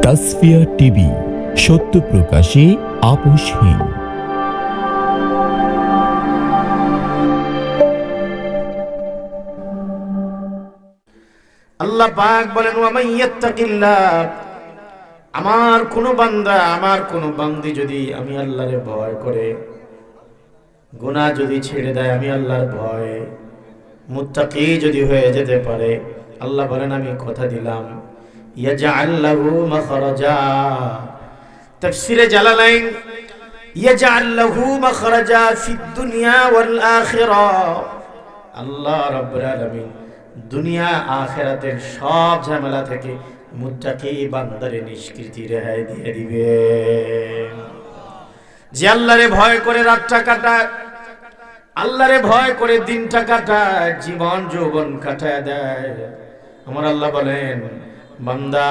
Tasfia TV, সত্য প্রকাশে আপোষহীন। আল্লাহ পাক বলেন, ওয়া মান ইয়াত্তাকিল্লাহ, আমার কোন বান্দা, আমার কোন বান্দি যদি আমি আল্লাহরে ভয় করে গুনাহ যদি ছেড়ে দেয়, আমি আল্লাহর ভয়ে মুত্তাকি যদি হয়ে যেতে পারে, আল্লাহ বলেন আমি কথা দিলাম ইয়াজআল লাহু মাখরাজা। তাফসীরে জালালাইন, ইয়াজআল লাহু মাখরাজা ফিদ দুনিয়া ওয়াল আখিরাহ। আল্লাহ রাব্বুল আলামিন দুনিয়া আখিরাতের সব ঝামেলা থেকে মুত্তাকি বান্দারে নিষ্কৃতি রেহাই দিয়ে দিবে। যে আল্লাহরে ভয় করে রাতটা কাটায়, আল্লাহরে ভয় করে দিনটা কাটায়, জীবন যৌবন কাটায় দেয়, আমার আল্লাহ বলেন বান্দা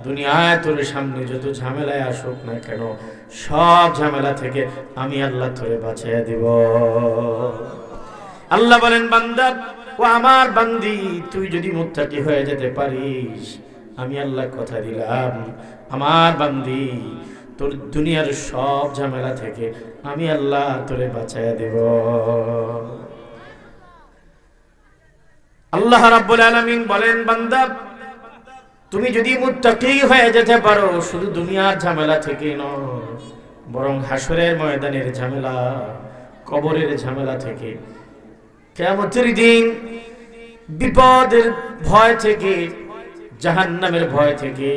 দুনিয়ায় তোর সামনে যত ঝামেলায় আসুক না কেন, সব ঝামেলা থেকে আমি আল্লাহ তোরে বাঁচিয়ে দিব। আল্লাহ বলেন বান্দা ও আমার বান্দি, তুই যদি মুত্তাকি হয়ে যেতে পারিস, আমি আল্লাহ কথা দিলাম আমার বান্দি তোর দুনিয়ার সব ঝামেলা থেকে আমি আল্লাহ তোরে বাঁচাইয়া দেব। আল্লাহ রাব্বুল আলামিন বলেন বান্দা তুমি যদি মুত্তাকি হয়ে যেতে পারো, শুধু দুনিয়ার ঝামেলা থেকে নয়, বরং হাসরের ময়দানের ঝামেলা, কবরের ঝামেলা থেকে, কিয়ামতের দিন বিপদের ভয় থেকে, জাহান্নামের ভয় থেকে,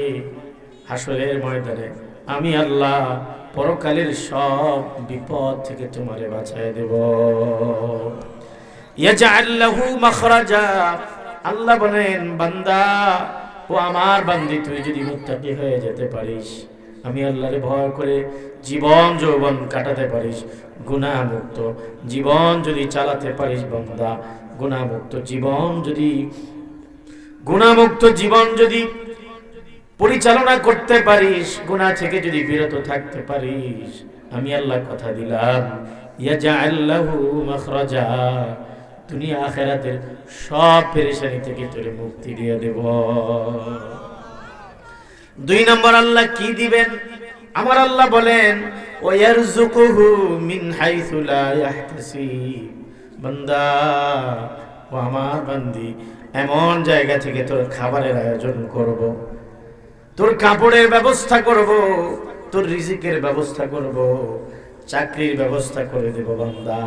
হাসরের ময়দানে আমি আল্লাহ পরকালের সব বিপদ থেকে তোমারে বাঁচায় দেব। ইয়াজআল লাহু মাখরাজা। আল্লাহ বলেন বান্দা ও আমার বান্দি, তুই যদি মুত্তাকি হয়ে যেতে পারিস, আমি আল্লাহরে ভয় করে জীবন যৌবন কাটাতে পারিস, গুনাহমুক্ত জীবন যদি চালাতে পারিস বান্দা, গুনাহমুক্ত জীবন যদি পরিচালনা করতে পারিস, গুনাহ থেকে যদি বিরত থাকতে পারিস, আমি আল্লাহ কথা দিলাম ইয়াজআল লাহু মাখরাজা, দুনিয়া আখিরাতের সব পেরেশানি থেকে তোরে মুক্তি দিয়ে দেব। 2 নম্বর আল্লাহ কি দিবেন? আমার আল্লাহ বলেন ওয়ারযুকুহু মিন হাইসু লা ইয়াহতাসিব। বান্দা ও আমার বান্দি, এমন জায়গা থেকে তোর খাবারের আয়োজন করব, তোর কাপড়ের ব্যবস্থা করব, তোর রিজিকের ব্যবস্থা করব, চাকরির ব্যবস্থা করে দেব বান্দা,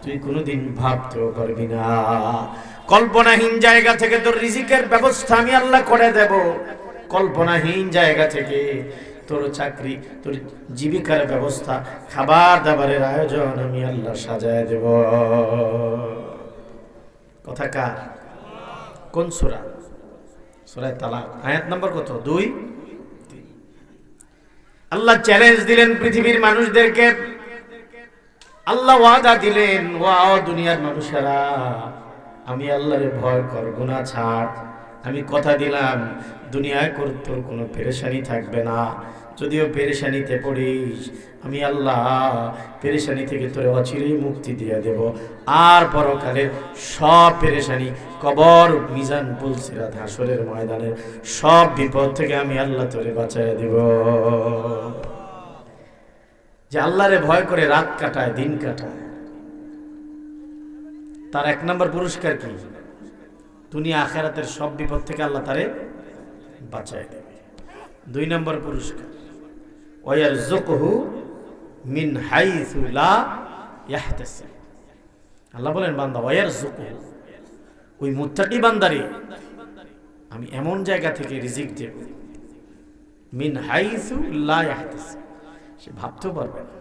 তুই কোনোদিন ভাবতেও পারবি না। কল্পনাহীন জায়গা থেকে তোর রিজিকের ব্যবস্থা আমি আল্লাহ করে দেব। কল্পনাহীন জায়গা থেকে তোর চাকরি, তোর জীবিকার ব্যবস্থা, খাবার দাবারের আয়োজন আমি আল্লাহ সাজায় দেব। কথা কার? কোন সূরা? সূরা তালাক, আয়াত নম্বর কত? 2। আল্লাহ চ্যালেঞ্জ দিলেন পৃথিবীর মানুষদেরকে, আল্লাহ ওয়াদা দিলেন, ওয়াও দুনিয়ার মানুষেরা, আমি আল্লাহরে ভয় কর, গুনাহ ছাড়, আমি কথা দিলাম দুনিয়ায় তোর কোনো পেরেশানি থাকবে না। যদিও পেরেশানিতে পড়িস, আমি আল্লাহ পেরেশানি থেকে তোরে অচিরেই মুক্তি দিয়ে দেব। আর পরকালের সব পেরেশানি, কবর, মিজান, পুলসিরাত, হাসরের ময়দানের সব বিপদ থেকে আমি আল্লাহ তোরে বাঁচাইয়া দেব। যে আল্লাহরে ভয় করে রাত কাটায়, দিন কাটায়, তার 1 নম্বর পুরস্কার কি? দুনিয়া আখিরাতের সব বিপদ থেকে আল্লাহ তারে বাঁচায় দেবে। 2 নম্বর পুরস্কার ওয়ারযুকুহু মিন হাইসু লা ইয়াহতাসিব। আল্লাহ বলেন বান্দা ওয়ারযুকুহু, ওই মুত্তাকি বান্দারে আমি এমন জায়গা থেকে রিজিক দেব, মিন হাইসু লা ইয়াহতাসিব, সে ভাবতেও পারবে না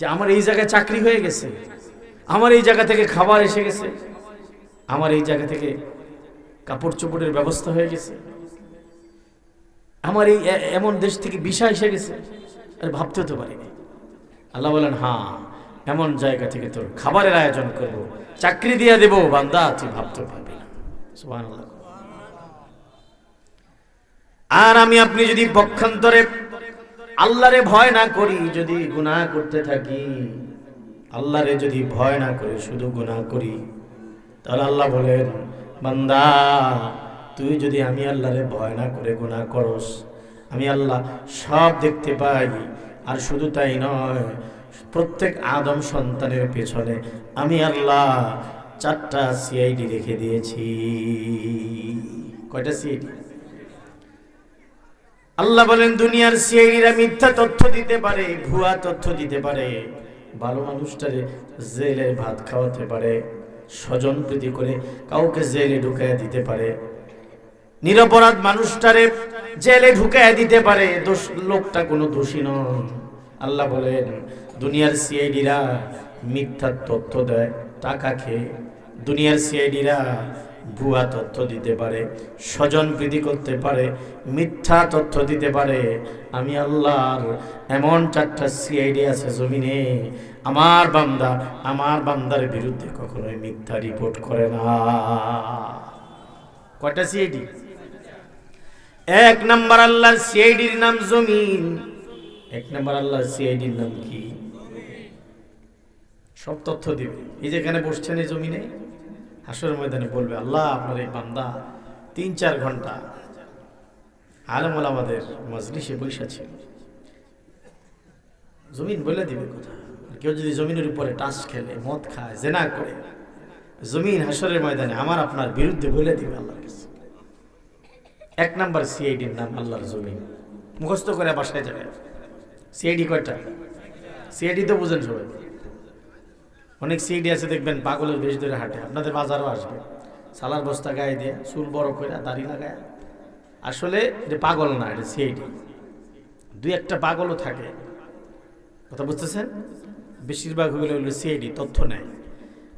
যে আমার এই জায়গায় চাকরি হয়ে গেছে, আমার এই জায়গা থেকে খাবার এসে গেছে, আমার এই জায়গা থেকে কাপড় চোপড়ের ব্যবস্থা হয়ে গেছে, আমার এই এমন দেশ থেকে ভিসা এসে গেছে, আরে ভাবতেও তো পারিনি। আল্লাহ বলেন হ্যাঁ, এমন জায়গা থেকে তোর খাবারের আয়োজন করব, চাকরি দিয়ে দেব, বান্দা তুই ভাবতেও পারবি না। সুবহানাল্লাহ। আর আমি আপনি যদি পক্ষান্তরে আল্লাহরে ভয় না করি, যদি গুনাহ করতে থাকি, আল্লাহরে যদি ভয় না করে শুধু গুনাহ করি, তাহলে আল্লাহ বলেন বান্দা তুই যদি আমি আল্লাহরে ভয় না করে গুনাহ করস, আমি আল্লাহ সব দেখতে পাই। আর শুধু তাই নয়, প্রত্যেক আদম সন্তানের পেছনে আমি আল্লাহ 4টা সিআইডি রেখে দিয়েছি। কয়টা সিআইডি? আল্লাহ বলেন দুনিয়ার সিআইডিরা মিথ্যা তথ্য দিতে পারে, ভুয়া তথ্য দিতে পারে, ভালো মানুষটারে জেলে ভাত খাওয়াতে পারে, স্বজন প্রীতি করে কাউকে জেলে ঢুকাইয়া দিতে পারে, নিরপরাধ মানুষটারে জেলে ঢুকাইয়া দিতে পারে, লোকটা কোনো দোষী নয়। আল্লাহ বলেন দুনিয়ার সিআইডিরা মিথ্যা তথ্য দেয় টাকা খেয়ে, দুনিয়ার সিআইডিরা ভুয়া তথ্য দিতে পারে, স্বজন প্রীতি করতে পারে, মিথ্যা তথ্য দিতে পারে। আমি আল্লাহর এমন 4টা সিআইডি আছে জমিনে, আমার বান্দা আমার বান্দার বিরুদ্ধে কখনোই মিথ্যা রিপোর্ট করে না। কয়টা সিআইডি? 1 নাম্বার আল্লাহর সিআইডির নাম জমিন। 1 নাম্বার আল্লাহর সিআইডির নাম কি? সব তথ্য দিবে। এই যেখানে বসছেন এই জমিনে, হাসরের ময়দানে বলবে আল্লাহ আপনার এই বান্দা 3-4 ঘন্টা আলেম ওলামাদের মজলিসে বসে ছিল। জমিন বলে দিবে কথা। কেউ যদি জমিনের উপরে টাচ খেলে, মদ খায়, জেনা করে, জমিন হাসরের ময়দানে আমার আপনার বিরুদ্ধে বলে দিবে আল্লাহর কাছে। 1 নাম্বার সিআইডির নাম আল্লাহর জমিন। মুখস্থ করে বাসায় যাবে। সিআইডি কয়টা? সিআইডি তো বুঝেন সবাই। অনেক সিআইডি আছে দেখবেন পাগলের বেশ ধরে হাঁটে, আপনাদের বাজারও আসবে, সালার বস্তা গায়ে দিয়ে, চুল বড় করে, দাড়ি লাগায়। আসলে এটা পাগল না, এটা সিআইডি। 2-1টা পাগলও থাকে, কথা বুঝতেছেন? বেশিরভাগ হইলে হলো সিআইডি, তথ্য নেয়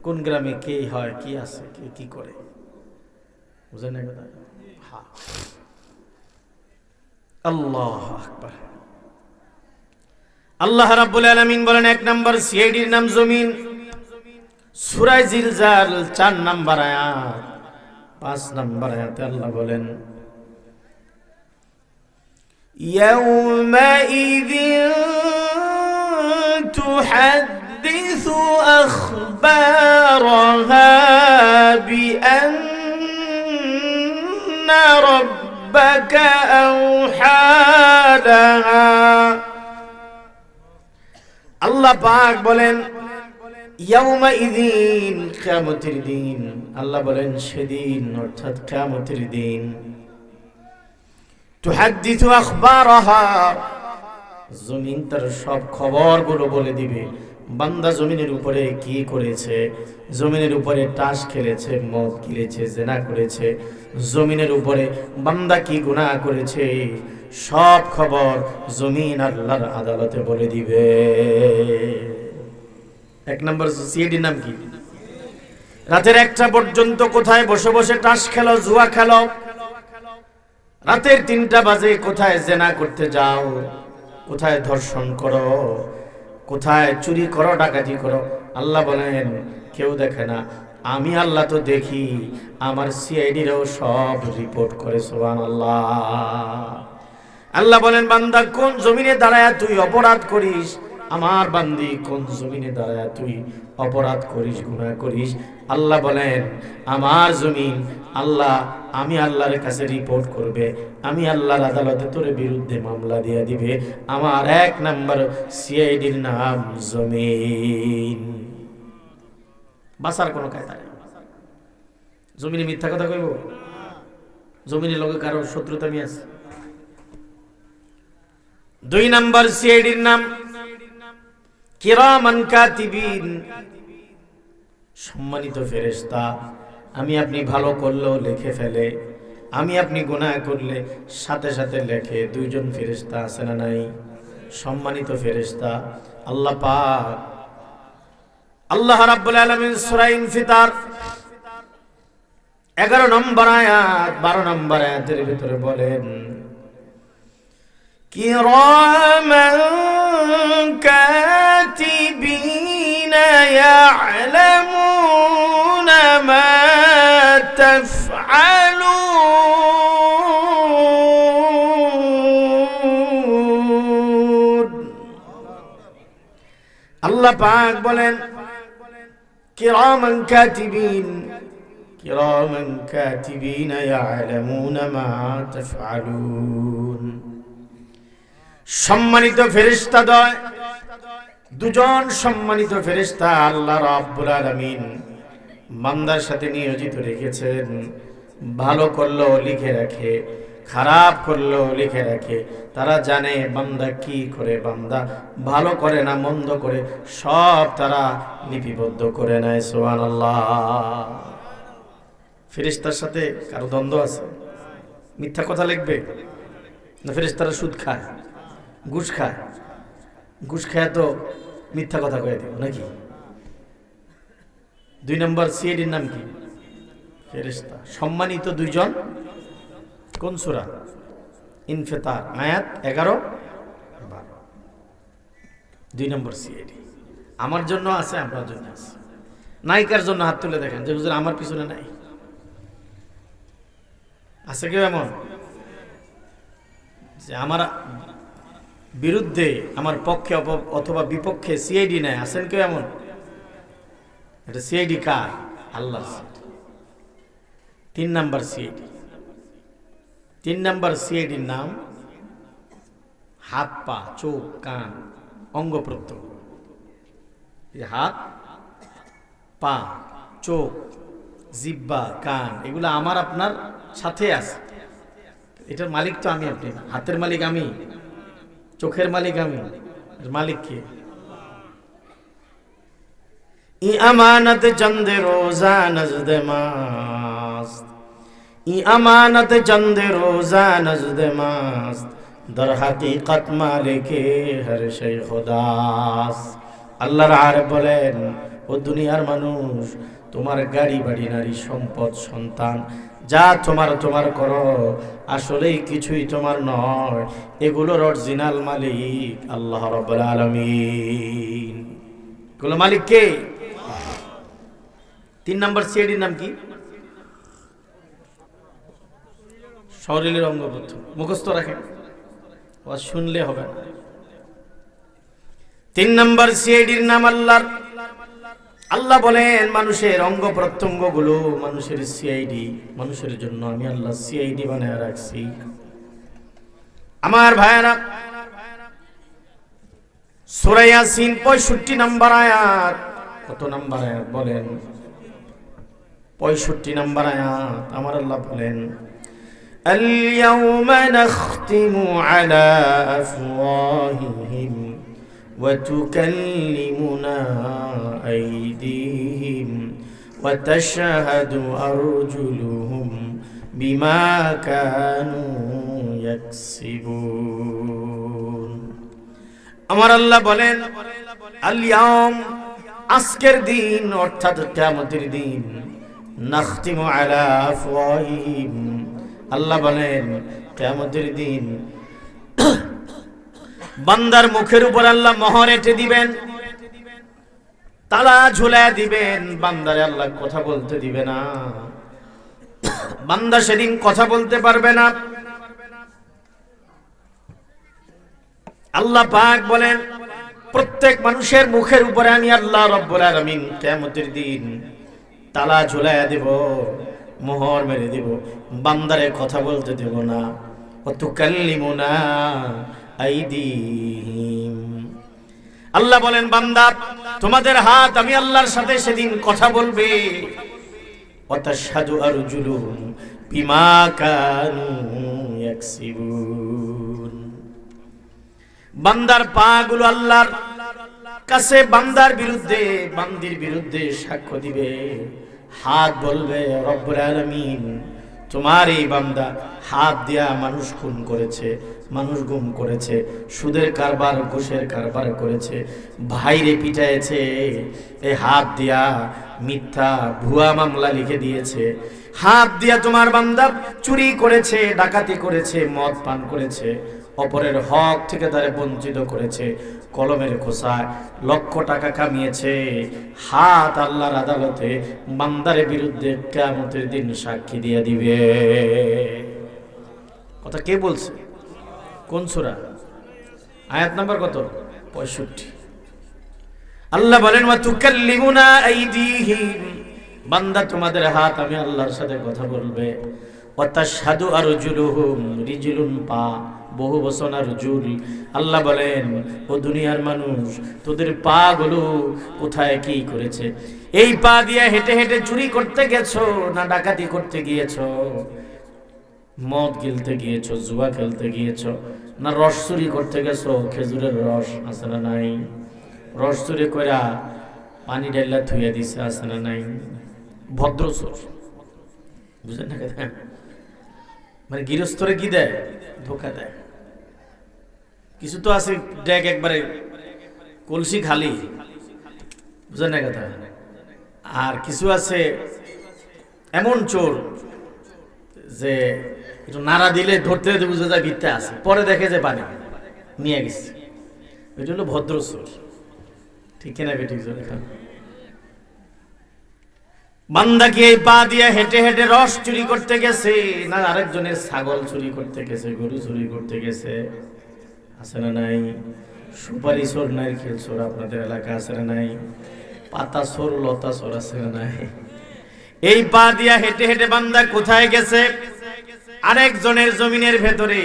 কোন গ্রামে কে হয়, কি আছে, কে কি করে, বুঝেন না কথা? হ্যাঁ, আল্লাহু আকবার। আল্লাহ রাব্বুল আলামিন বলেন 1 নাম্বার সিআইডির নাম জমিন। সূরা জিলজাল 4 নাম্বার আয়াত, 5 নাম্বার আয়াতে আল্লাহ বলেন ইয়াউমাইযিন তুহাদ্দিসু আখবারাহা বিআন্না রাব্বাকা আওহা লাহা। আল্লাহ পাক বলেন ইয়াউমাইযিন, কিয়ামতের দিন। আল্লাহ বলেন সেদিন, অর্থাৎ কিয়ামতের দিন। তুহাদ্দিসু আখবারাহা, জমিন তার সব খবরগুলো বলে দিবে। বান্দা জমিনের উপরে কি করেছে, জমিনের উপরে টাস খেলেছে, মদ গিলেছে, জেনা করেছে, জমিনের উপরে বান্দা কি গুনাহ করেছে, সব খবর জমিন আল্লাহর আদালতে বলে দিবে। 1 নম্বর সিআইডির নাম কি? রাতের 1টা পর্যন্ত কোথায় বসে বসে টাস খেলো, জুয়া খেলো, রাতের 3টা বাজে কোথায় জেনা করতে যাও, কোথায় ধর্ষণ করো, কোথায় চুরি করো, ডাকাতি করো। আল্লাহ বলেন কেউ দেখে না, আমি আল্লাহ তো দেখি, আমার সিআইডিরাও সব রিপোর্ট করে। সুবহানাল্লাহ। আল্লাহ বলেন বান্দা কোন জমিনে দাঁড়ায় তুই অপরাধ করিস, আমার বান্দি কোন জমিনে দাঁড়ায় তুই অপরাধ করিস, গুনাহ করিস। আল্লাহ বলেন আমার জমিন, আল্লাহ আমি আল্লাহর কাছে রিপোর্ট করবে, আমি আল্লাহর আদালতে তোর বিরুদ্ধে মামলা দিয়ে দিবে। আমার 1 নাম্বার সিআইডির নাম জমিন। বাঁচার কোনো কায়দা নেই। জমিনে মিথ্যা কথা কইব? জমিনের লোকে কারো শত্রুতামি আছে? 2 নাম্বার সিআইডির নাম কিরামান কাতিবিন, সম্মানিত ফেরেশতা। আমি আপনি ভালো করলেও লিখে ফেলে, আমি আপনি গুনাহ করলে সাথে সাথে লেখে। 2 জন ফেরেশতা আছে না নাই? সম্মানিত ফেরেশতা। আল্লাহ পাক, আল্লাহ রাব্বুল আলামিন সূরা ইনফিতার 11 নম্বর আয়াত 12 নম্বর আয়াতের ভিতরে বলেন কিরামান কাতিবিনা ইয়ালামুনা মা তাফআলুন। আল্লাহ পাক বলেন কিরামান কাতিবিন, কিরামান কাতিবিনা ইয়ালামুনা মা তাফআলুন। সম্মানিত ফেরেশতাদ্বয়, দুজন সম্মানিত ফেরেশতা আল্লাহ রাব্বুল আলামিন বান্দার সাথে নিয়োজিত রেখেছেন। ভালো করলেও লিখে রাখে, খারাপ করলেও লিখে রাখে। তারা জানে বান্দা কি করে, বান্দা ভালো করে না মন্দ করে, সব তারা লিপিবদ্ধ করে নেয়। সুবহানাল্লাহ। ফেরেশতার সাথে কারো দ্বন্দ্ব আছে? মিথ্যা কথা লিখবে না? ফেরেশতারা সুদ খায়, ঘুষ খায়? ঘুষ খায় তো মিথ্যা কথা কয়ে দেব নাকি? 2 নম্বর সিআইডির নাম কি? ফেরেশতা। সম্মানিত দুইজন। কোন সূরা? ইনফিতার আয়াত 11-12। 2 নম্বর সিআইডি আমার জন্য আছে, আপনার জন্য আছে। নায়িকার জন্য হাত তুলে দেখেন যে হুজুর আমার পিছনে নাই। আছে কেউ এমন যে আমার বিরুদ্ধে, আমার পক্ষে অথবা বিপক্ষে সিআইডি নেয়? আছেন কেউ এমন? এটা সিআইডি কার? আল্লাহ। 3 নম্বর সিআইডি। 3 নম্বর সিআইডির নাম হাত, পা, চোখ, কান, অঙ্গ প্রত্যঙ্গ। হাত, পা, চোখ, জিহ্বা, কান, এগুলো আমার আপনার সাথে আছে। এটার মালিক তো আমি, আপনি না। হাতের মালিক আমি, চোখের মালিক আমি, মালিক কে? ই আমানত চন্দে রোজা নজদে মাস্ত, ই আমানত চন্দে রোজা নজদে মাস্ত, দর হাকিকত মালিকে হর শৈ খুদাস। আল্লাহর আরব বলেন, ও দুনিয়ার মানুষ, তোমার গাড়ি বাড়ি নারী সম্পদ সন্তান যা তোমার তোমার করো, আসলেই কিছুই তোমার নয়। এগুলোর অরিজিনাল মালিক আল্লাহ রাব্বুল আলামিন। এগুলো মালিক কে? 3 নম্বর সিআইডির নাম কি? শরীরের অঙ্গ প্রত্যঙ্গ। মুখস্থ রাখেন, ওয়াজ শুনলে হবে না। 3 নম্বর সিআইডির নাম আল্লাহর। আল্লাহ বলেন মানুষের অঙ্গ প্রত্যঙ্গ গুলো মানুষের সিআইডি, মানুষের জন্য আমি আল্লাহ সিআইডি বানায় রাখছি। আমার ভাইরা, সূরা ইয়াসিন 65 নম্বর আয়াত। কত নম্বর আয়াত বলেন? 65 নম্বর আয়াত। আমার আল্লাহ বলেন, আল ইয়াউমা নাখতিমু আলা আফওয়াহিহিম وتكلمنا أيديهم وتشهد أرجلهم بما كانوا يكسبون। আমার আল্লাহ বলেন, আল ইয়াউম, আজকের দিন অর্থাৎ কিয়ামতের দিন, নাখতিমু আলা আফওয়াহিহিম, আল্লাহ বলেন কিয়ামতের দিন বান্দার মুখের উপর আল্লাহ মোহর এঁটে দিবেন, তালা ঝুলায় দিবেন। বান্দারে আল্লাহ কথা বলতে দিবে না। বান্দা সেদিন কথা বলতে পারবে না। আল্লাহ পাক বলেন, প্রত্যেক মানুষের মুখের উপরে আমি আল্লাহ রাব্বুল আলামিন কিয়ামতের দিন তালা ঝুলায় দেব, মোহর মেরে দেব। বান্দারে কথা বলতে দেব না। ওয়াতুকাল্লিমুনা আইদিহিম, আল্লাহ বলেন বান্দা তোমাদের হাত আমি আল্লাহর সাথে সেদিন কথা বলবে। ওয়াতাশহাদু আরজুলুহুম বিমা কানু ইয়াকসিবুন, বান্দার পাগুলো আল্লাহর কাছে বান্দার বিরুদ্ধে, বান্দির বিরুদ্ধে সাক্ষ্য দিবে। হাত বলবে, রব্বুল আলামিন তোমার এই বান্দা হাত দিয়া মানুষ খুন করেছে, মানুষ গুম করেছে, সুদের কারবার, ঘুষের কারবার করেছে, ভাইরে পিটাইছে, এই হাত দিয়া মিথ্যা ভুয়া মামলা লিখে দিয়েছে। হাত দিয়া তোমার বান্দা চুরি করেছে, ডাকাতি করেছে, মদ পান করেছে, অপরের হক থেকে তারে বঞ্চিত করেছে, কলমের খোসায় লক্ষ টাকা কামিয়েছে। হাত আল্লাহর আদালতে বান্দারের বিরুদ্ধে কিয়ামতের দিন সাক্ষী দিয়ে দিবে। কথা কে বলছে? কোন সূরা? আয়াত নাম্বার কত? 65। আল্লাহ বলেন, ওয়া তুকাল্লিমুনা আইদিহিম, বান্দা তোমাদের হাত আমি আল্লাহর সাথে কথা বলবে। ওয়া তাশহাদু আরজুলুহুম, রিজলুন পা, বহু বছর জুল। আল্লাহ বলেন, ও দুনিয়ার মানুষ, তোদের পা গুলো কোথায় কি করেছে? এই পা দিয়ে হেঁটে হেঁটে চুরি করতে গেছো, না ডাকাতি করতে গিয়েছো, মদ গিলতে গিয়েছো, জুয়া খেলতে গিয়েছো, না রস চুরি করতে গেছো? খেজুরের রস আছে না নাই? রস চুরি কইরা পানি ডাইলা থুইয়া দিছে, আছে না নাই? ভদ্র চোর, বুঝলেন না? মানে গৃহস্থরে কি দেয়? ধোকা দেয়। কিছু তো আছে ড্যাগ একবারে কলসি খালি, বুঝলেন না কথা? আর কিছু আছে এমন চোর যে একটু নাড়া দিলে ধরতে বুঝে যায় ভিত্তে আছে, পরে দেখে যে পানি নিয়ে গেছে। ওইটা হলো ভদ্র চোর, ঠিক কিনা বেটি? বান্দা কি এই পা দিয়ে হেঁটে হেঁটে রস চুরি করতে গেছে, না আরেকজনের ছাগল চুরি করতে গেছে, গরু চুরি করতে গেছে? আছে না নাই? সুপারি চোর, নারকেল চোর আপনাদের এলাকা আছে না নাই? পাতা চোর, লতা চোর আছে না নাই? এই পা দিয়া হেঁটে হেঁটে বান্দা কোথায় গেছে? আরেকজনের জমিনের ভেতরে,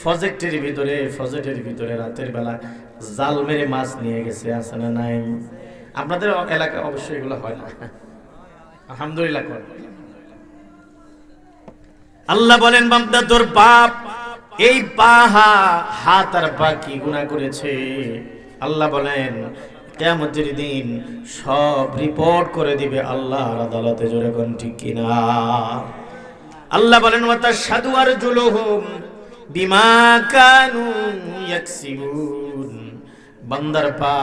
ফজেটের ভিতরে রাতের বেলা জাল মেরে মাছ নিয়ে গেছে, আছে না নাই? আপনাদের এলাকা অবশ্যই এগুলো হয় না, আলহামদুলিল্লাহ। আল্লাহ বলেন, বান্দা তোর পাপ, এই পা হাত আর পা কি গুনাহ করেছে? আল্লাহ বলেন, কিয়ামতের দিন সব রিপোর্ট করে দিবে আল্লাহর আদালতে। জোরে কোন ঠিক কিনা? আল্লাহ বলেন, ওয়া তাশহাদু আরজুলুহুম বিমা কানু ইয়াকসিবুন। বান্দার পা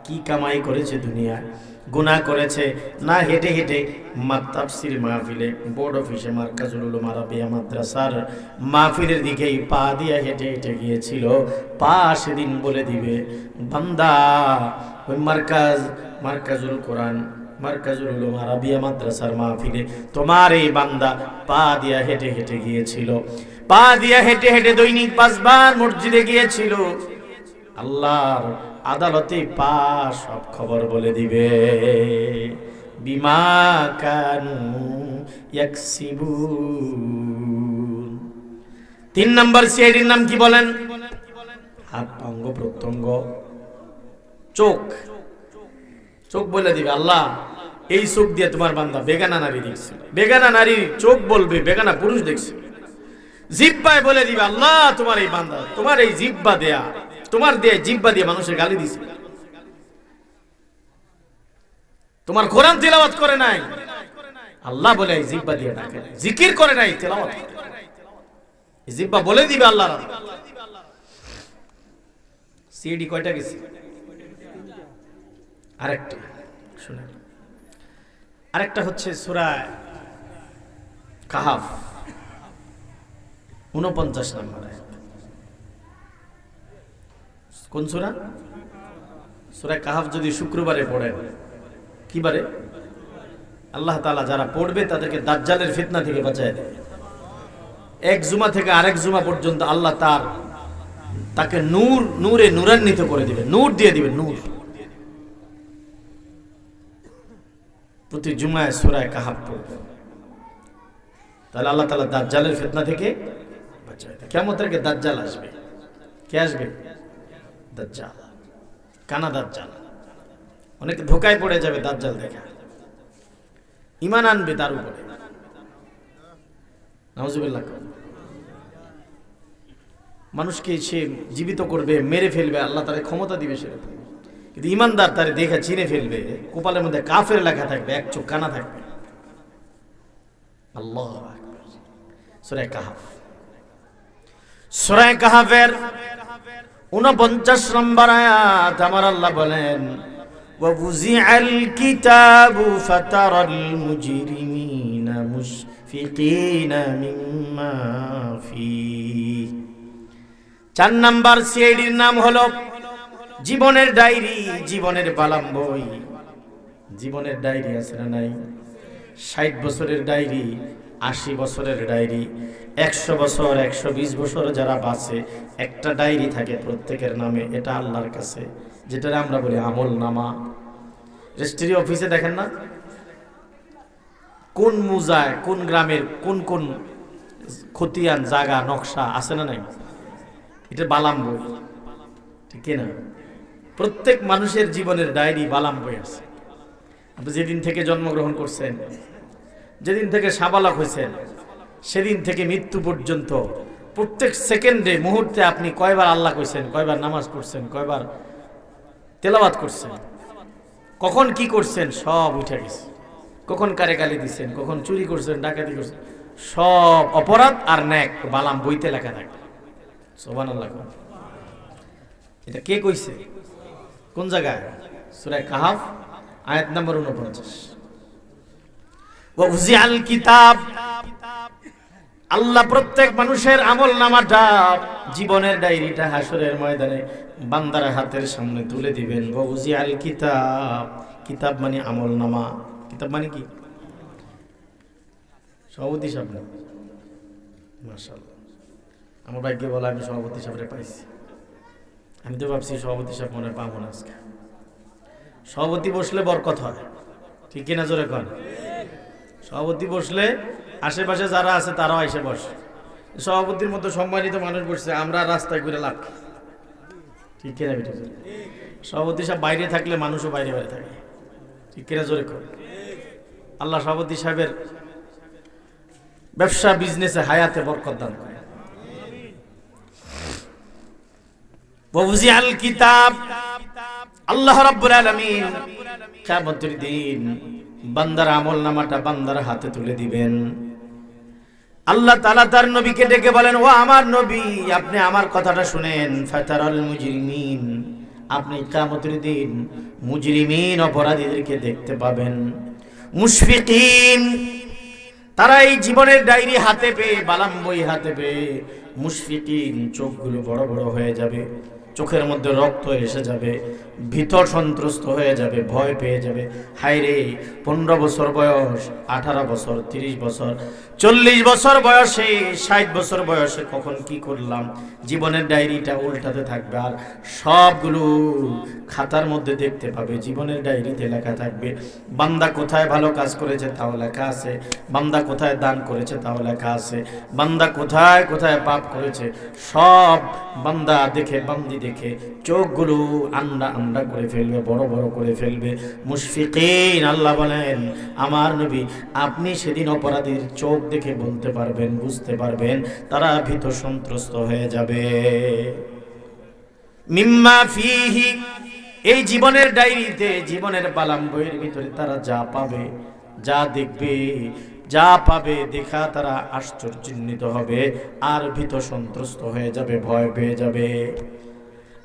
কি কামাই করেছে দুনিয়ায়? গুনাহ করেছে না হেঁটে হেঁটে তাফসীর মাহফিলে, বোর্ড অফিসে, মার্কাজুল উলুম আরাবিয়া মাদ্রাসার মাহফিলের দিকে পা দিয়ে হেঁটে হেঁটে গিয়েছিল, পা সেদিন বলে দিবে, বান্দা ওই মার্কাজুল কোরআন, মার্কাজুল উলুম আরাবিয়া মাদ্রাসার মাহফিলে তোমার এই বান্দা পা দিয়া হেঁটে হেঁটে গিয়েছিল, পা দিয়া হেঁটে হেঁটে দৈনিক 5 বার মসজিদে গিয়েছিল। আল্লাহর আদালতে পা সব খবর বলে দিবে, বিমা কানু ইয়াকসিবুন। 3 নম্বর সিআইডির নাম কি বলেন? হাত, অঙ্গ প্রত্যঙ্গ, চোখ। চোখ বলে দিবে, আল্লাহ এই চোখ দিয়ে তোমার বান্দা বেগানা নারী দেখছে, বেগানা নারী চোখ বলবে বেগানা পুরুষ দেখছে। জিহ্বায় বলে দিবে, আল্লাহ তোমার এই বান্দা, তোমার এই জিহ্বা দেয়া, তোমার দিয়ে জিহ্বা দিয়ে মানুষের গালি দিছে, তোমার কোরআন তিলাওয়াত করে নাই, আল্লাহ বলে এই জিহ্বা দিয়ে ডাকে, জিকির করে নাই, তিলাওয়াত করে। এই জিহ্বা বলে দিবে আল্লাহ। সিডি কয়টা গেছে? আরেকটা শুনেন, আরেকটা হচ্ছে সূরা কাহাফ 49 নম্বর আয়াত। কোন সূরা? সূরা কাহাফ যদি শুক্রবারে পড়েন, কি বারে? আল্লাহ তাআলা যারা পড়বে তাদেরকে দাজ্জালের ফিতনা থেকে বাঁচায় দেবে। এক জুমা থেকে আরেক জুমা পর্যন্ত আল্লাহ তাকে নূরে নূরান্বিত করে দিবে, নূর দিয়ে দিবে, নূর। প্রতি জুমায় সূরা কাহাফ পড়বে, তাহলে আল্লাহ তাআলা দাজ্জালের ফিতনা থেকে বাঁচায় দেবে। কিয়ামতের আগে দাজ্জাল আসবে। কে আসবে? দাজ্জাল, কানা দাজ্জাল। অনেকে ধোকায় পড়ে যাবে দাজ্জাল দেখা, ঈমান আনবে তার উপরে, নাউজুবিল্লাহ। মানুষকে সে জীবিত করবে, মেরে ফেলবে, আল্লাহ তার ক্ষমতা দিবে সেরকম। কিন্তু ইমানদার তারে দেখে চিনে ফেলবে, কপালের মধ্যে কাফের লেখা থাকবে, এক চোখ কানা থাকবে। আল্লাহু আকবার। সূরা কাহাফ, সূরা কাহাফের 49 নম্বর আয়াত আমার আল্লাহ বলেন, ওয়া বুজিআল কিতাবু ফাতারাল মুজরিমিনা মুশফিকিনা মিম্মা ফিহি। 4 নম্বর সিআইডির নাম হলো জীবনের ডায়েরি, জীবনের বালাম বই। জীবনের ডায়েরি আছে না নাই? 60 বছরের ডায়েরি, 80 বছরের ডায়েরি, 100 বছর, 120 বছর যারা বাঁচে, একটা ডায়েরি থাকে প্রত্যেকের নামে। এটা আল্লাহর কাছে, যেটা আমরা বলি আমল নামা। রেজিস্ট্রি অফিসে দেখেন না, কোন মুজায়, কোন গ্রামের কোন কোন খতিয়ান জায়গা নকশা আছে না নাই? এটা বালাম বই, ঠিক না? প্রত্যেক মানুষের জীবনের ডায়েরি বালাম বই আছে। আপনি যেদিন থেকে জন্মগ্রহণ করছেন, যেদিন থেকে সাবালক হয়েছেন, সেদিন থেকে মৃত্যু পর্যন্ত প্রত্যেক সেকেন্ডে মুহূর্তে আপনি কয়বার আল্লাহ কইছেন, কয়বার নামাজ পড়ছেন, কয়বার তেলাওয়াত করছেন, কখন কি করছেন, সব উঠে গেছে। কখন কারে গালি দিচ্ছেন, কখন চুরি করছেন, ডাকাতি করছেন, সব অপরাধ আর ন্যাক বালাম বইতে লেখা থাকে। সুবহানাল্লাহ। এটা কে কইছে? কোন জায়গায়? সূরা কাহাফ আয়াত নম্বর 49। ওয়া উযিআল কিতাব, আল্লাহ প্রত্যেক মানুষের আমল নামাটা, জীবনের ডায়েরিটা হাসরের ময়দানে বান্দার হাতের সামনে তুলে দিবেন। ওয়া উযিআল কিতাব, কিতাব মানে আমল নামা। কিতাব মানে কি? সভাপতি সাহেব না? মাশাআল্লাহ, আমার ভাগ্যে বলা আমি সভাপতি সাহেবরে পাইছি। আমি তো ভাবছি সভাপতি সাহেব মনে পাবো না আজকে। সভাপতি বসলে বরকত হয়, ঠিক কিনা? জোরে কন। সভাপতি বসলে আশেপাশে যারা আছে তারাও এসে বসে। সভাপতির মতো সম্মানিত মানুষ বসছে, আমরা রাস্তায় ঘুরে লাভ, ঠিক কিনা? সভাপতি সাহেব বাইরে থাকলে মানুষও বাইরে বাইরে থাকে, ঠিক কিনা? জোরে কন। আল্লাহ সভাপতি সাহেবের ব্যবসা বিজনেসে হায়াতে বরকত দান করে। ওয়াউজিআল কিতাব, আল্লাহ রাব্বুল আলামিন কিয়ামতের দিন বান্দার আমলনামাটা বান্দার হাতে তুলে দিবেন। আল্লাহ তাআলা তার নবীকে ডেকে বলেন, ও আমার নবী, আপনি আমার কথাটা শুনেন। ফাতারাল মুজরিমিন, আপনি কিয়ামতের দিন মুজরিমিন অপরাধীদেরকে দেখতে পাবেন। মুশফিকিন, তারা এই জীবনের ডায়েরি হাতে পেয়ে, বালাম বই হাতে পেয়ে মুশফিকিন, চোখগুলো বড় বড় হয়ে যাবে, চোখের মধ্যে রক্ত এসে যাবে, ভীত সন্ত্রস্ত হয়ে যাবে, ভয় পেয়ে যাবে। হায় রে, 15 বছর বয়স, 18 বছর, 30 বছর, 40 বছর বয়সে, 60 বছর বয়সে কখন কি করলাম। জীবনের ডায়েরিটা উল্টাতে থাকবে, আর সবগুলো খাতার মধ্যে দেখতে পাবে। জীবনের ডায়েরিতে লেখা থাকবে বান্দা কোথায় ভালো কাজ করেছে তাও লেখা আছে, বান্দা কোথায় দান করেছে তাও লেখা আছে, বান্দা কোথায় কোথায় পাপ করেছে সব বান্দা দেখে, বান্দি দেখে চোখগুলো আন্ডা আন্ডা করে ফেলবে, বড় বড় করে ফেলবে। মুশফিকিন, আল্লাহ বলেন আমার নবী আপনি সেদিন অপরাধীর চোখ দেখে বলতে পারবেন, বুঝতে পারবেন, তারা ভীত সন্ত্রস্ত হয়ে যাবে। মিম্মা ফিহি, এই জীবনের ডায়েরিতে, জীবনের বালাম বইয়ের ভিতরে তারা যা পাবে, যা দেখবে, যা পাবে দেখা তারা আশ্চর্যান্বিত হবে আর ভীত সন্ত্রস্ত হয়ে যাবে, ভয় পেয়ে যাবে।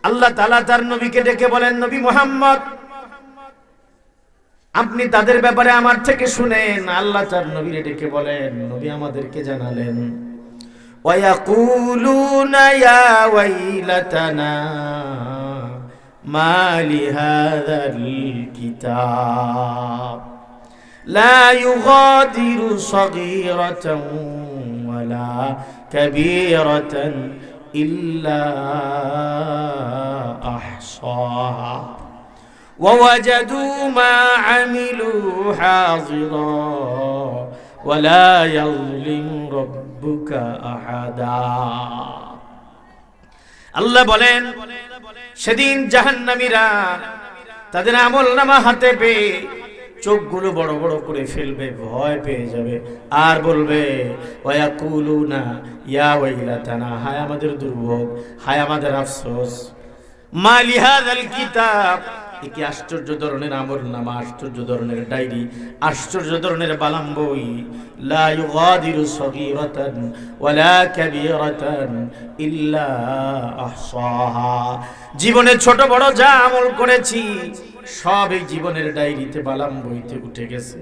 আল্লাহ তাআলা তার নবীকে ডেকে বলেন, নবী মুহাম্মদ আপনি তাদের ব্যাপারে আমার থেকে শুনেন। আল্লাহ তার নবীকে ডেকে বলেন, নবী আমাদেরকে জানালেন, ওয়ায়াকুলুনা ইয়া ওয়াইলাতানা মা লিহাযাল কিতাব লা ইউগাদিরু সগীরাতান ওয়ালা কাবীরাতান ইল্লা আহসাহা ووجدوا ما عملوا حاضرا ولا يظلم ربك أحدا। আল্লাহ বলেন সেদিন জাহান্নামীরা তাদের আমলনামা হাতে পেয়ে চোখগুলো বড় বড় করে ফেলবে, ভয় পেয়ে যাবে, আর বলবে ওয়ায়াকুলুনা ইয়া ওয়াইলাতানা, হায় আমাদের দুর্ভোগ, হায় আমাদের আফসোস, মা লিহাযাল কিতাব, কি আশ্চর্য ধরনের আমলনামা, আশ্চর্য ধরনের ডায়েরি, আশ্চর্য ধরনের বালাম বই, লা ইউগাদিরু সগীরাতান ওয়ালা কাবীরাতান ইল্লা আহসাহা। জীবনে ছোট বড় যা আমল করেছি সব এই জীবনের ডায়েরিতে, বালাম বইতে উঠে গেছে,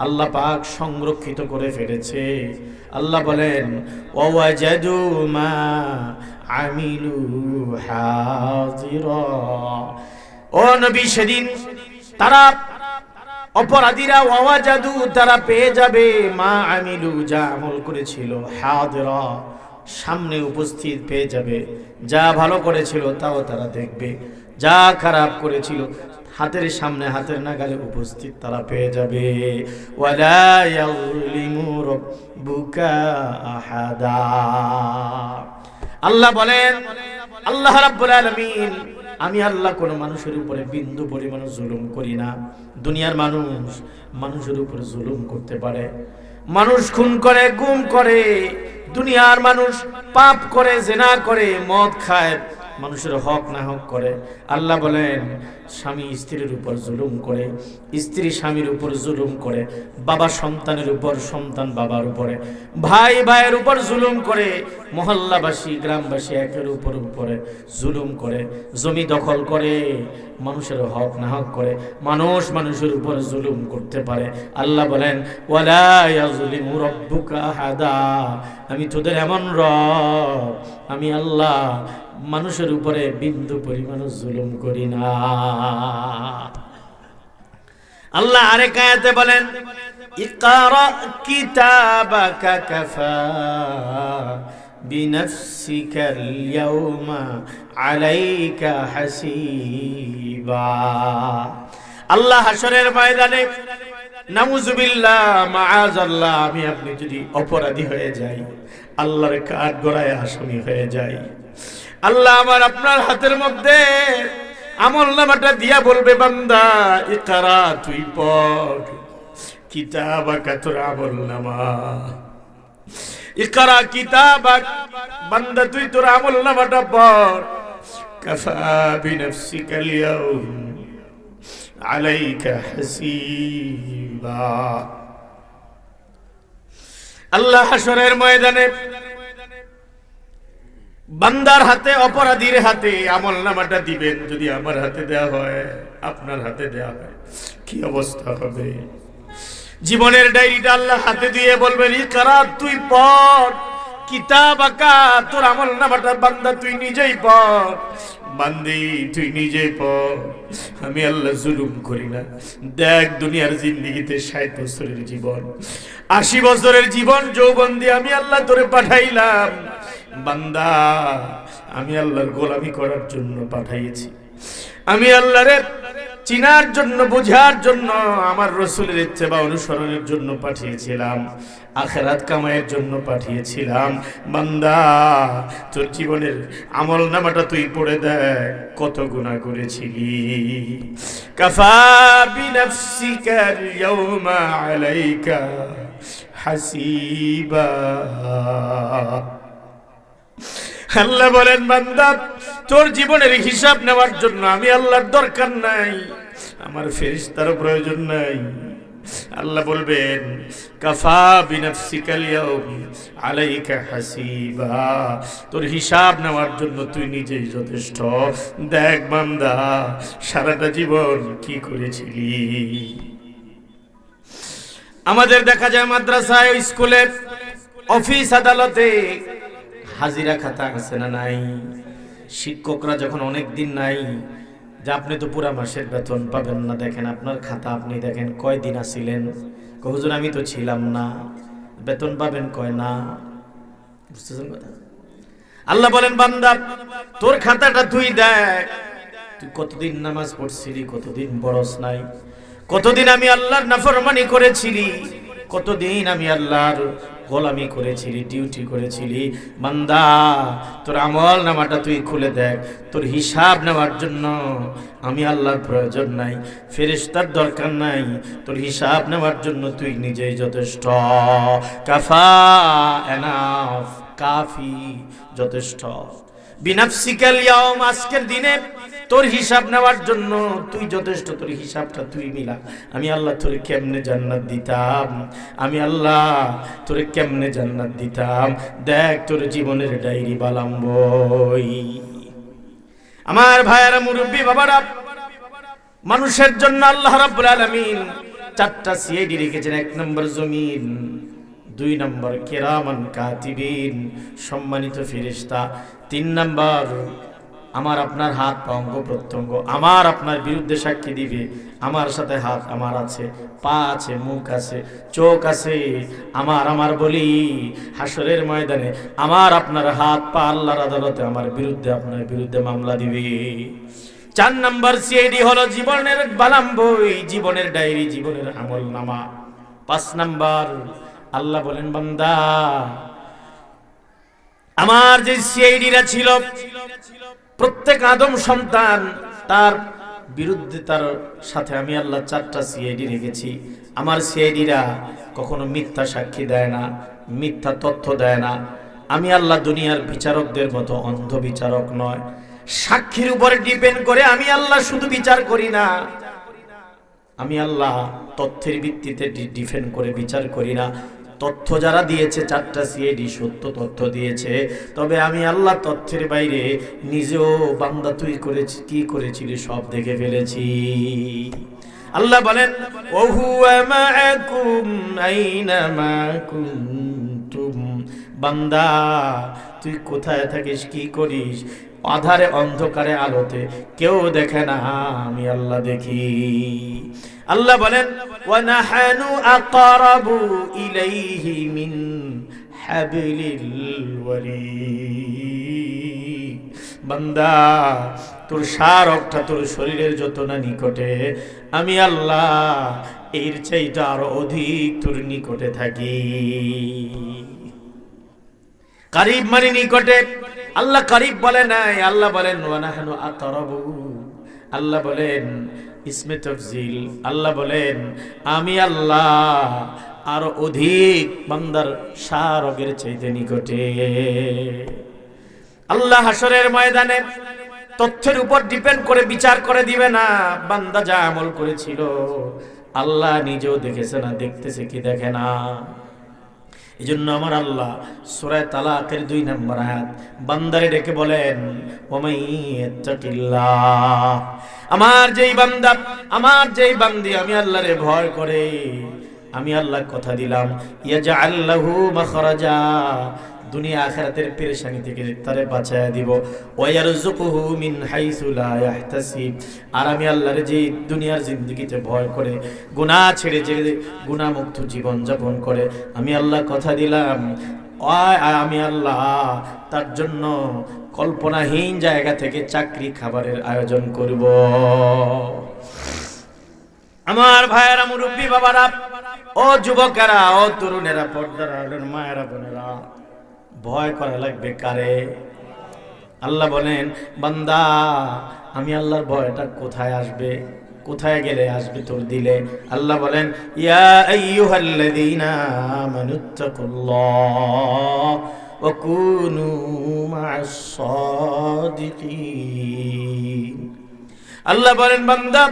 আল্লাহ পাক সংরক্ষিত করে ফেলেছে। আল্লাহ বলেন ওয়াজাদু মা আমিলু হাযিরা, ও নবী সেদিন তারা অপরাধীরা ওয়াজাদু, তারা পেয়ে যাবে, মা আমিলু, যা আমল করেছিল, হাযিরা, সামনে উপস্থিত পেয়ে যাবে। যা ভালো করেছিল তাও তারা দেখবে, যা খারাপ করেছিল হাতের সামনে, হাতের নাগালে উপস্থিত তারা পেয়ে যাবে। ওয়ালা ইয়াযলিমু রাব্বুকা আহাদা, আল্লাহ বলেন, আল্লাহ রাব্বুল আলামিন, আমি আল্লাহ কোন মানুষের উপরে বিন্দু পরিমাণ জুলুম করি না। দুনিয়ার মানুষ মানুষের উপরে জুলুম করতে পারে, মানুষ খুন করে, গুম করে, দুনিয়ার মানুষ পাপ করে, জিনা করে, মদ খায়, মানুষের হক না হক করে। আল্লাহ বলেন, স্বামী স্ত্রীর উপর জুলুম করে, স্ত্রী স্বামীর উপর জুলুম করে, বাবা সন্তানের উপর, সন্তান বাবার উপরে, ভাই ভাইয়ের উপর জুলুম করে, মহল্লাবাসী গ্রামবাসী একের উপরে জুলুম করে, জমি দখল করে, মানুষের হক না হক করে, মানুষ মানুষের উপর জুলুম করতে পারে। আল্লাহ বলেন, ওয়ালা ইয়াজলিমু রাব্বুকা আহাদা, আমি তোদের এমন রব, আমি আল্লাহ মানুষের উপরে বিন্দু পরিমাণ জুলুম করি না। আল্লাহ আরেক আয়াতে বলেন, ইকরা কিতাবাকা কাফা বিনাফসিকাল ইয়াউমা আলাইকা হাসিবা। আল্লাহ হাশরের ময়দানে, নাউজুবিল্লাহ মাআযাল্লাহ, আমি আপনি যদি অপরাধী হয়ে যাই, আল্লাহর কাঠগড়ায় আসামি হয়ে যাই, আল্লাহ আমার আপনার হাতের মধ্যে আমলনামাটা দিয়া বলবে, বান্দা ইকরা, তুই পড়, কিতাবাকা, তোর আমলনামা, ইকরা কিতাবাক, বান্দা তুই তোর আমলনামাটা পড়, কাফা বিনাফসিকাল ইয়াউম আলাইকা হাসিবা। আল্লাহ হাশরের ময়দানে বান্দার হাতে, অপরাধীর হাতে আমলনামাটা দিবেন। যদি আমার হাতে দেয়া হয়, আপনার হাতে দেয়া হয়, কি অবস্থা হবে? জীবনের ডায়েরিটা আল্লাহ হাতে দিয়ে বলবেন, ইকরা, তুই পড়, কিতাবাকা, তোর আমলনামাটা বান্দা তুই নিজেই পড়, বান্দি তুই নিজেই পড়। আমি আল্লাহ জুলুম করি না। দেখ, দুনিয়ার জিন্দেগিতে 60 বছরের জীবন, 80 বছরের জীবন, যৌবন দিয়ে আমি আল্লাহ তোরে পাঠাইলাম। বান্দা, আমি আল্লাহর গোলামি করার জন্য পাঠাইছি, আমি আল্লাহরে চিনার জন্য, বোঝার জন্য, আমার রাসূলের ইত্তেবা অনুসরণের জন্য পাঠিয়েছিলাম, আখিরাত কামাইয়ের জন্য পাঠিয়েছিলাম। বান্দা, তোর জীবনের আমলনামাটা তুই পড়ে দেখ, কত গুনাহ করেছিলি। কাফা বিনাফসিকা ইয়াউমা আলাইকা হাসিবা। আল্লাহ বলেন, বান্দা, তোর জীবনের হিসাব নেওয়ার জন্য আমি আল্লাহর দরকার নাই, আমার ফেরেশতার প্রয়োজন নাই। আল্লাহ বলবেন, কাফা বিনাফসিকাল ইয়াউম আলাইকা হাসিবা, তোর হিসাব নেওয়ার জন্য তুই নিজেই যথেষ্ট। দেখ বান্দা, সারাটা জীবন কি করেছিলি। আমাদের দেখা যায় মাদ্রাসায়, স্কুলে, অফিস আদালতে হাজিরা খাতা আছে না নাই? শিক্ষকরা যখন অনেক দিন নাই, যে আপনি তো পুরা মাসের বেতন পাবেন না, দেখেন আপনার খাতা, আপনি দেখেন কয় দিন আছিলেন। হুজুর আমি তো ছিলাম না, বেতন পাবেন কয় না। বুঝতেছেন কথা? আল্লাহ বলেন, বান্দা, তোর খাতাটা তুই দেখ, তুই কতদিন নামাজ পড়ছিলি, কতদিন বরস নাই, কতদিন আমি আল্লাহর নাফরমানি করেছিলি, কতদিন আমি আল্লাহর গোলামি করেছিলি, ডিউটি করেছিলি। বান্দা, তোর আমল নামাটা তুই খুলে দেখ, তোর হিসাব নেওয়ার জন্য আমি আল্লাহর প্রয়োজন নাই, ফেরেশতার দরকার নাই, তোর হিসাব নেওয়ার জন্য তুই নিজেই যথেষ্ট। কাফা, এনাফ, কাফি, যথেষ্ট। বিনাফসিকাল ইয়াউম, আজকের দিনে তোর হিসাব নেওয়ার জন্য তুই যথেষ্ট, তোর হিসাবটা তুই মিলা। আমি আল্লাহ তোরে কেমনে জান্নাত দিতাম, আমি আল্লাহ তোরে কেমনে জান্নাত দিতাম। দেখ, তোর জীবনের ডায়েরি বালাম বই। আমার ভাইয়েরা, মুরব্বী বাবারা, মানুষের জন্য আল্লাহ রাব্বুল আলামিন 4টা সিআইডি রেখেছেন। 1 নম্বর জমিন, 2 নম্বর কিরামান কাতিবিন, সম্মানিত ফেরেশতা, 3 নম্বর আমার আপনার হাত পা অঙ্গ প্রত্যঙ্গ, আমার আপনার বিরুদ্ধে সাক্ষী দিবে। আমার সাথে হাত আমার আছে, পা আছে, মুখ আছে, চোখ আছে, আমার বলি হাশরের ময়দানে আমার আপনার হাত পা আল্লাহর আদালতে আমার বিরুদ্ধে, আপনার বিরুদ্ধে মামলা দিবে। 4 নম্বর সিআইডি হলো জীবনের বালাম বই, জীবনের ডায়েরি, জীবনের আমল নামা। 5 নম্বর আল্লাহ বলেন, বান্দা, আমার যে সিআইডিরা ছিল, প্রত্যেক আদম সন্তান, তার বিরুদ্ধে তার সাথে আমি আল্লাহ 4টা সিআইডি রেখেছি। আমার সিআইডিরা কখনো মিথ্যা সাক্ষী দেয় না, মিথ্যা তথ্য দেয় না। আমি আল্লাহ দুনিয়ার বিচারকদের মতো অন্ধ বিচারক নয়। সাক্ষীর উপরে ডিপেন্ড করে আমি আল্লাহ শুধু বিচার করি না, আমি আল্লাহ তথ্যের ভিত্তিতে ডিফেন্ড করে বিচার করি না। তথ্য যারা দিয়েছে 4টা সিআইডি সত্য তথ্য দিয়েছে, তবে আমি আল্লাহ তথ্যের বাইরে নিজেও বান্দা তুই করেছি কি করেছিলি সব দেখে ফেলেছি। আল্লাহ বলেন ওহুয়া মাআকুম আইনামা কুনতুম, বান্দা তুই কোথায় থাকিস কি করিস, আধারে অন্ধকারে আলোতে কেউ দেখে না, আমি আল্লাহ দেখি। আল্লাহ বলেন ওয়া নাহানু আকরাবু ইলাইহি মিন হাবলিল ওয়ারিদ, বান্দা তোর শারকটা তোর শরীরের যত না নিকটে, আমি আল্লাহ এর চাইতে আরো অধিক তোর নিকটে থাকি। কারিব মানে নিকটে, আল্লাহ কারিব বলে নাই, আল্লাহ বলেন ওয়া নাহনু আকরাবু, আল্লাহ বলেন ইসমে তাফজিল, আল্লাহ বলেন আমি আল্লাহ আরো অধিক বান্দার শারকের চাইতে নিকটে। আল্লাহ হাসরের ময়দানে তথ্যের উপর ডিপেন্ড করে বিচার করে দিবে না। বান্দা যা আমল করেছিল আল্লাহ নিজেও দেখেছে না, দেখতেছে কি দেখে না। এজন্য আমার আল্লাহ সূরা তালাকের 2 নম্বর আয়াত বান্দারে ডেকে বলেন ওয়ামাইয়াত্তাকিল্লাহ, আমার যেই বান্দা, আমার যেই বান্দি আমি আল্লাহরে ভয় করে, আমি আল্লাহ কথা দিলাম ইয়াজআল লাহু মাখরাজা, দুনিয়া আখিরাতের পেরেশানি থেকে তারে বাঁচায়া দিব। ওয়ায়ারযুকুহু মিন হাইসু লা ইয়াহতাসিব, আর আমি আল্লাহর যে দুনিয়ার জিন্দেগিতে ভয় করে গুনাহ ছেড়ে যে গুনাহমুক্ত জীবন যাপন করে, আমি আল্লাহ কথা দিলাম আমি আল্লাহ তার জন্য কল্পনাহীন জায়গা থেকে চাকরি খাবারের আয়োজন করব। আমার ভাইয়েরা, মুরব্বী বাবারা, ও যুবকেরা, ও তরুণেরা, পর্দার আড়ালের মায়েরা, বোনেরা, ভয় করা লাগবে কারে? আল্লাহ বলেন বান্দা আমি আল্লাহর ভয়টা কোথায় আসবে, কোথায় গেলে আসবে তোর দিলে? আল্লাহ বলেন ইয়া আইয়ুহাল্লাযীনা আমানুত্তাকুল্লাহ ওয়া কুনু মা'আস সাদিকিন। আল্লাহ বলেন বান্দা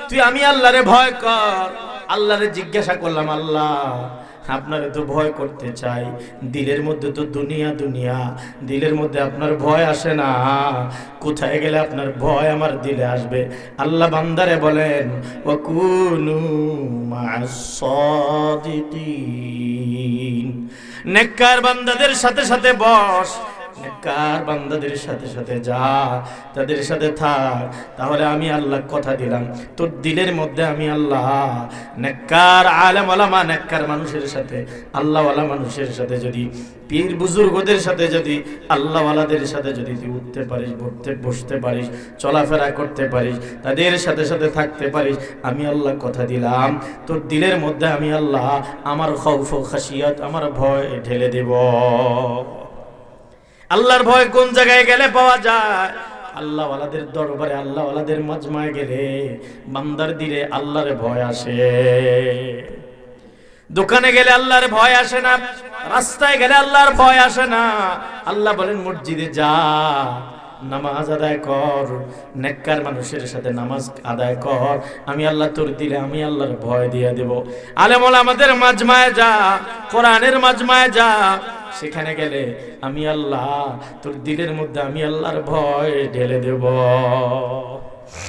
তুই আমি আল্লাহরে ভয় কর। আল্লাহরে জিজ্ঞাসা করলাম আল্লাহ আপনারে তো ভয় করতে চাই, দিলের মধ্যে তো দুনিয়া দুনিয়া, দিলের মধ্যে আপনার ভয় আসে না, কোথায় গেলে আপনার ভয় আমার দিলে আসবে? আল্লাহ বান্দারে বলেন ওয়াকুনু মা'আস সাদিকিন, নেককার বান্দাদের সাথে সাথে বস, নেককার বান্দাদের সাথে সাথে যা, তাদের সাথে থাক, তাহলে আমি আল্লাহ কথা দিলাম তোর দিলের মধ্যে আমি আল্লাহ নেককার আলেম ওলামা, নেককার মানুষের সাথে, আল্লাহওয়ালা মানুষের সাথে যদি, পীর বুজুর্গদের সাথে যদি, আল্লাহওয়ালাদের সাথে যদি তুই উঠতে পারিস, বসতে পারিস, চলাফেরা করতে পারিস, তাদের সাথে সাথে থাকতে পারিস, আমি আল্লাহ কথা দিলাম তোর দিলের মধ্যে আমি আল্লাহ আমার খৌফ ও খাশিয়াত, আমার ভয় ঢেলে দেব। আল্লাহর ভয় কোন জায়গায় গেলে পাওয়া যায়? আল্লাহওয়ালাদের দরবারে, আল্লাহওয়ালাদের মাজমায় গেলে বান্দার দিলে আল্লাহর ভয় আসে। দোকানে গেলে আল্লাহর ভয় আসে না, রাস্তায় গেলে আল্লাহর ভয় আসে না। আল্লাহ বলেন মসজিদে যা, নামাজ আদায় কর, নেককার মানুষের সাথে নামাজ আদায় কর, আমি আল্লাহ তোর দিলে আমি আল্লাহর ভয় দিয়ে দেব। আলেম ওলামাদের মাজমায় যা, কোরআনের মাজমায় যা, সেখানে গেলে আমি আল্লাহ তোর দিলের মধ্যে আমি আল্লাহর ভয় ঢেলে দেব।